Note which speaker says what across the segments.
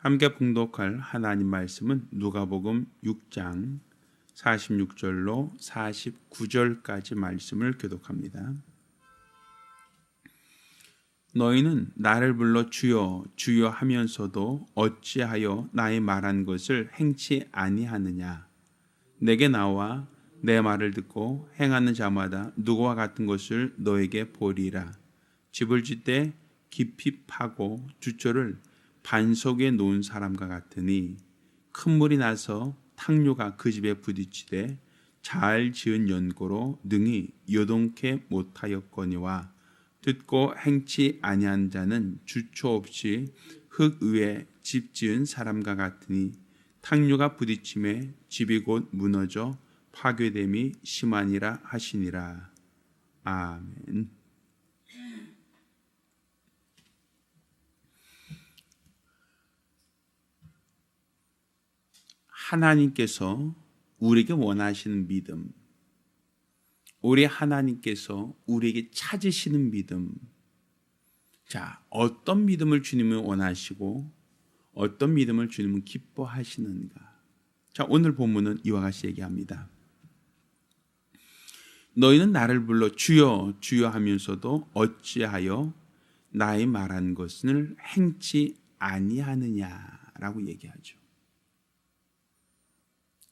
Speaker 1: 함께 봉독할 하나님 말씀은 누가복음 6장 46절로 49절까지 말씀을 교독합니다. 너희는 나를 불러 주여 주여 하면서도 어찌하여 나의 말한 것을 행치 아니하느냐. 내게 나와 내 말을 듣고 행하는 자마다 누구와 같은 것을 너에게 보리라. 집을 짓되 깊이 파고 주초를 반석에 놓은 사람과 같으니 큰 물이 나서 탕류가 그 집에 부딪히되 잘 지은 연고로 능히 요동케 못하였거니와 듣고 행치 아니한 자는 주초 없이 흙 위에 집 지은 사람과 같으니 탕류가 부딪힘에 집이 곧 무너져 파괴됨이 심하니라 하시니라. 아멘. 하나님께서 우리에게 원하시는 믿음, 우리 하나님께서 우리에게 찾으시는 믿음, 자, 어떤 믿음을 주님은 원하시고 어떤 믿음을 주님은 기뻐하시는가? 자, 오늘 본문은 이와 같이 얘기합니다. 너희는 나를 불러 주여 주여 하면서도 어찌하여 나의 말한 것을 행치 아니하느냐라고 얘기하죠.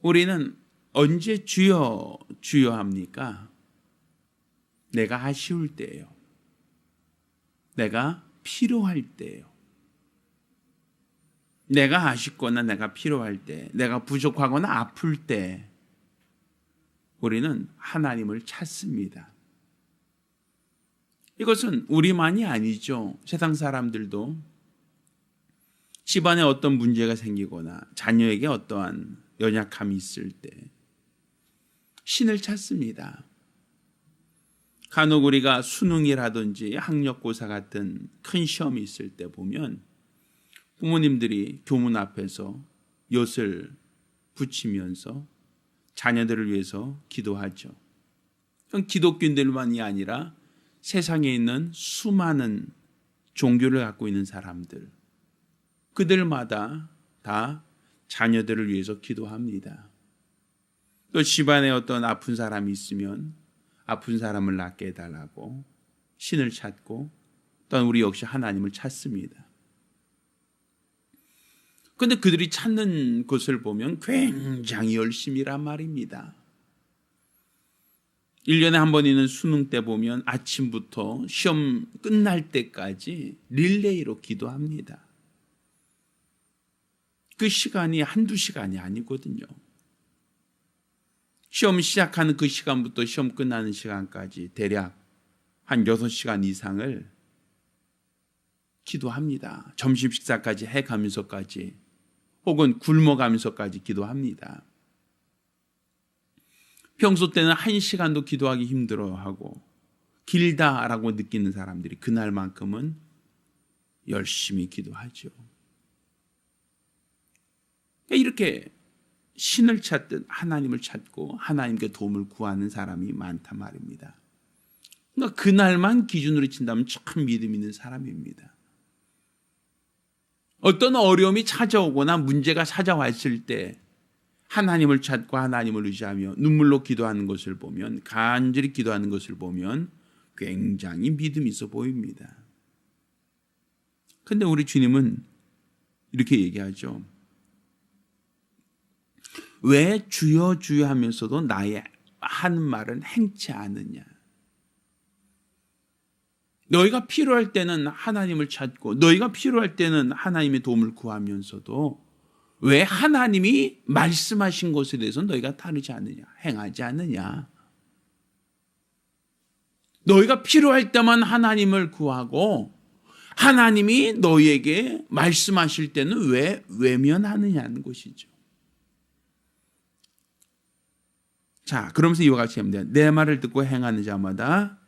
Speaker 1: 우리는 언제 주여 주여 합니까? 내가 아쉬울 때예요. 내가 필요할 때예요. 내가 아쉽거나 내가 필요할 때, 내가 부족하거나 아플 때 우리는 하나님을 찾습니다. 이것은 우리만이 아니죠. 세상 사람들도 집안에 어떤 문제가 생기거나 자녀에게 어떠한 연약함이 있을 때 신을 찾습니다. 간혹 우리가 수능이라든지 학력고사 같은 큰 시험이 있을 때 보면 부모님들이 교문 앞에서 엿을 붙이면서 자녀들을 위해서 기도하죠. 기독교인들만이 아니라 세상에 있는 수많은 종교를 갖고 있는 사람들, 그들마다 다 자녀들을 위해서 기도합니다. 또 집안에 어떤 아픈 사람이 있으면 아픈 사람을 낫게 해달라고 신을 찾고 또한 우리 역시 하나님을 찾습니다. 그런데 그들이 찾는 것을 보면 굉장히 열심이란 말입니다. 1년에 한 번 있는 수능 때 보면 아침부터 시험 끝날 때까지 릴레이로 기도합니다. 그 시간이 한두 시간이 아니거든요. 시험 시작하는 그 시간부터 시험 끝나는 시간까지 대략 한 6시간 이상을 기도합니다. 점심 식사까지 해가면서까지 혹은 굶어가면서까지 기도합니다. 평소 때는 1시간도 기도하기 힘들어하고 길다라고 느끼는 사람들이 그날만큼은 열심히 기도하죠. 이렇게 신을 찾듯 하나님을 찾고 하나님께 도움을 구하는 사람이 많단 말입니다. 그러니까 그날만 기준으로 친다면 참 믿음 있는 사람입니다. 어떤 어려움이 찾아오거나 문제가 찾아왔을 때 하나님을 찾고 하나님을 의지하며 눈물로 기도하는 것을 보면, 간절히 기도하는 것을 보면 굉장히 믿음이 있어 보입니다. 그런데 우리 주님은 이렇게 얘기하죠. 왜 주여 주여 하면서도 나의 하는 말은 행치 않느냐. 너희가 필요할 때는 하나님을 찾고 너희가 필요할 때는 하나님의 도움을 구하면서도 왜 하나님이 말씀하신 것에 대해서 너희가 따르지 않느냐, 행하지 않느냐. 너희가 필요할 때만 하나님을 구하고 하나님이 너희에게 말씀하실 때는 왜 외면하느냐는 것이죠. 자, 그러면서 이와 같이 합니다. 내 말을 듣고 행하는 자마다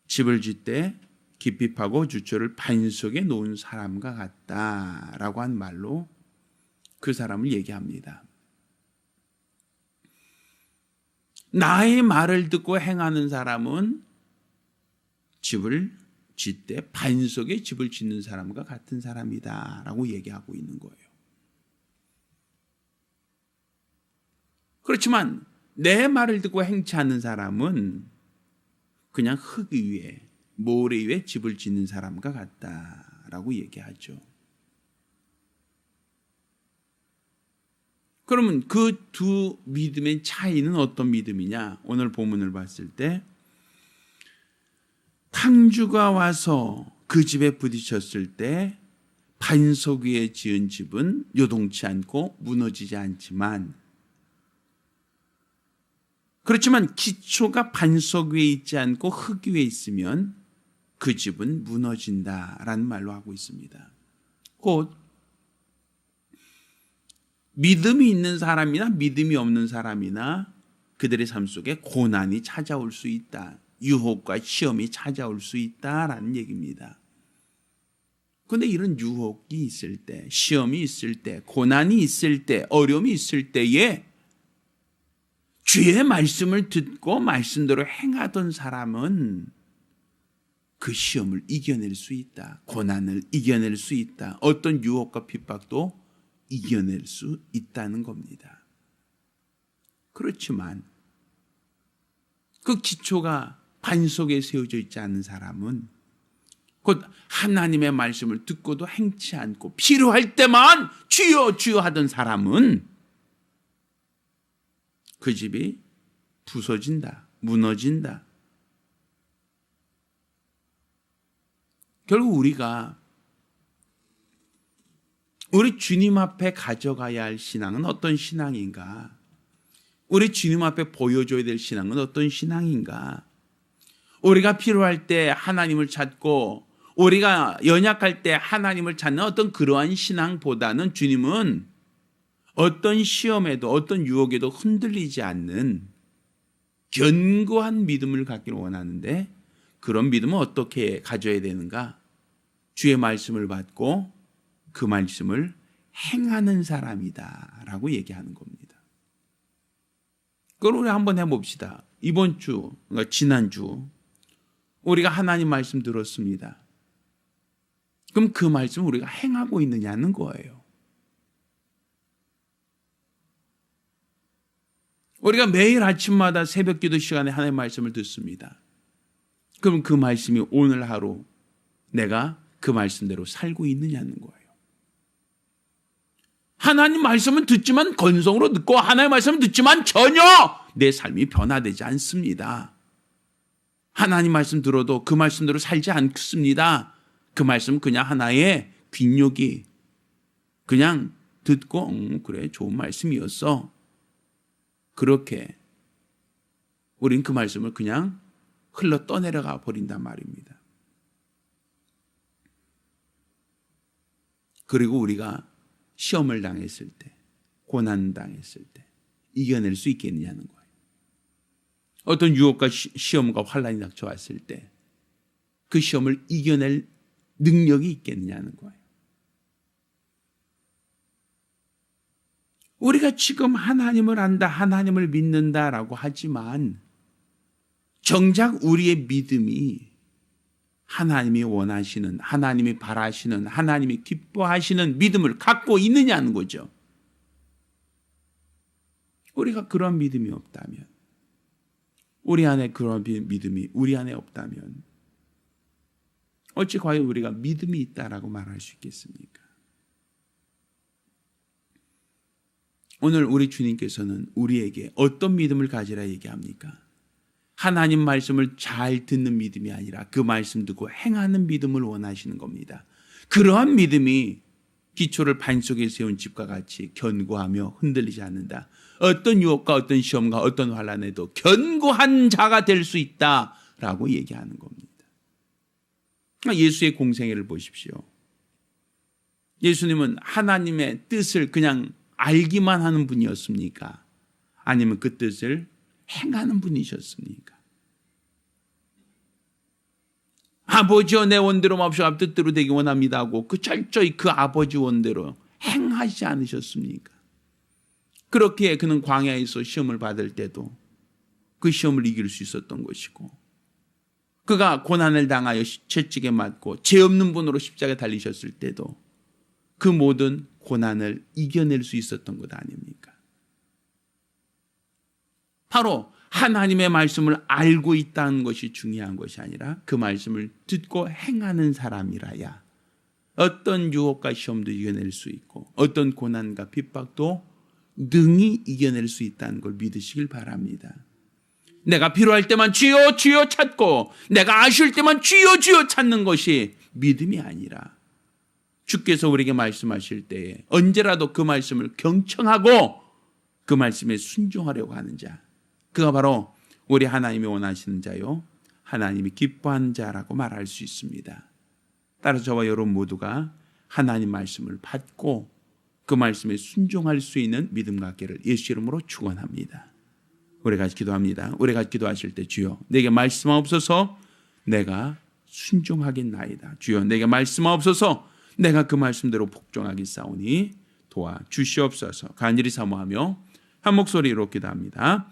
Speaker 1: 집을 짓되 깊이 파고 주초를 반석에 놓은 사람과 같다라고 한 말로 그 사람을 얘기합니다. 나의 말을 듣고 행하는 사람은 집을 짓되 반석에 집을 짓는 사람과 같은 사람이다라고 얘기하고 있는 거예요. 그렇지만 내 말을 듣고 행치 않는 사람은 그냥 흙 위에, 모래 위에 집을 짓는 사람과 같다라고 얘기하죠. 그러면 그 두 믿음의 차이는 어떤 믿음이냐? 오늘 본문을 봤을 때 탕주가 와서 그 집에 부딪혔을 때 반석 위에 지은 집은 요동치 않고 무너지지 않지만, 그렇지만 기초가 반석 위에 있지 않고 흙 위에 있으면 그 집은 무너진다라는 말로 하고 있습니다. 곧 믿음이 있는 사람이나 믿음이 없는 사람이나 그들의 삶 속에 고난이 찾아올 수 있다. 유혹과 시험이 찾아올 수 있다라는 얘기입니다. 그런데 이런 유혹이 있을 때, 시험이 있을 때, 고난이 있을 때, 어려움이 있을 때에 주의 말씀을 듣고 말씀대로 행하던 사람은 그 시험을 이겨낼 수 있다. 고난을 이겨낼 수 있다. 어떤 유혹과 핍박도 이겨낼 수 있다는 겁니다. 그렇지만 그 기초가 반석에 세워져 있지 않은 사람은, 곧 하나님의 말씀을 듣고도 행치 않고 필요할 때만 주여 주여 하던 사람은 그 집이 부서진다, 무너진다. 결국 우리가 우리 주님 앞에 가져가야 할 신앙은 어떤 신앙인가? 우리 주님 앞에 보여줘야 될 신앙은 어떤 신앙인가? 우리가 필요할 때 하나님을 찾고 우리가 연약할 때 하나님을 찾는 어떤 그러한 신앙보다는 주님은 어떤 시험에도 어떤 유혹에도 흔들리지 않는 견고한 믿음을 갖기를 원하는데, 그런 믿음은 어떻게 가져야 되는가? 주의 말씀을 받고 그 말씀을 행하는 사람이다라고 얘기하는 겁니다. 그걸 우리 한번 해봅시다. 이번 주, 그러니까 지난주 우리가 하나님 말씀 들었습니다. 그럼 그 말씀을 우리가 행하고 있느냐는 거예요. 우리가 매일 아침마다 새벽 기도 시간에 하나님의 말씀을 듣습니다. 그럼 그 말씀이 오늘 하루 내가 그 말씀대로 살고 있느냐는 거예요. 하나님 말씀은 듣지만 건성으로 듣고 하나님의 말씀은 듣지만 전혀 내 삶이 변화되지 않습니다. 하나님 말씀 들어도 그 말씀대로 살지 않습니다. 그 말씀은 그냥 하나의 귓요기, 그냥 듣고 그래 좋은 말씀이었어. 그렇게 우린 그 말씀을 그냥 흘러 떠내려가 버린단 말입니다. 그리고 우리가 시험을 당했을 때, 고난 당했을 때 이겨낼 수 있겠느냐는 거예요. 어떤 유혹과 시험과 환난이 닥쳐왔을 때 그 시험을 이겨낼 능력이 있겠느냐는 거예요. 우리가 지금 하나님을 안다, 하나님을 믿는다라고 하지만 정작 우리의 믿음이 하나님이 원하시는, 하나님이 바라시는, 하나님이 기뻐하시는 믿음을 갖고 있느냐는 거죠. 우리가 그런 믿음이 없다면, 우리 안에 그런 믿음이 우리 안에 없다면 어찌 과연 우리가 믿음이 있다라고 말할 수 있겠습니까? 오늘 우리 주님께서는 우리에게 어떤 믿음을 가지라 얘기합니까? 하나님 말씀을 잘 듣는 믿음이 아니라 그 말씀 듣고 행하는 믿음을 원하시는 겁니다. 그러한 믿음이 기초를 반석에 세운 집과 같이 견고하며 흔들리지 않는다. 어떤 유혹과 어떤 시험과 어떤 환난에도 견고한 자가 될 수 있다라고 얘기하는 겁니다. 예수의 공생애를 보십시오. 예수님은 하나님의 뜻을 그냥 알기만 하는 분이었습니까? 아니면 그 뜻을 행하는 분이셨습니까? 아버지여 내 원대로 마옵시고 뜻대로 되기 원합니다 하고 그 철저히 그 아버지 원대로 행하지 않으셨습니까? 그렇게 그는 광야에서 시험을 받을 때도 그 시험을 이길 수 있었던 것이고, 그가 고난을 당하여 채찍에 맞고 죄 없는 분으로 십자가에 달리셨을 때도 그 모든 고난을 이겨낼 수 있었던 것 아닙니까? 바로 하나님의 말씀을 알고 있다는 것이 중요한 것이 아니라 그 말씀을 듣고 행하는 사람이라야 어떤 유혹과 시험도 이겨낼 수 있고 어떤 고난과 핍박도 능히 이겨낼 수 있다는 걸 믿으시길 바랍니다. 내가 필요할 때만 주여 주여 찾고 내가 아쉬울 때만 주여 주여 찾는 것이 믿음이 아니라 주께서 우리에게 말씀하실 때에 언제라도 그 말씀을 경청하고 그 말씀에 순종하려고 하는 자, 그가 바로 우리 하나님이 원하시는 자요 하나님이 기뻐하는 자라고 말할 수 있습니다. 따라서 저와 여러분 모두가 하나님 말씀을 받고 그 말씀에 순종할 수 있는 믿음 갖기를 예수 이름으로 축원합니다. 우리 같이 기도합니다. 우리 같이 기도하실 때 주여 내게 말씀하옵소서. 내가 순종하겠나이다. 주여 내게 말씀하옵소서. 내가 그 말씀대로 복종하겠사오니 도와주시옵소서. 간절히 사모하며 한 목소리로 기도합니다.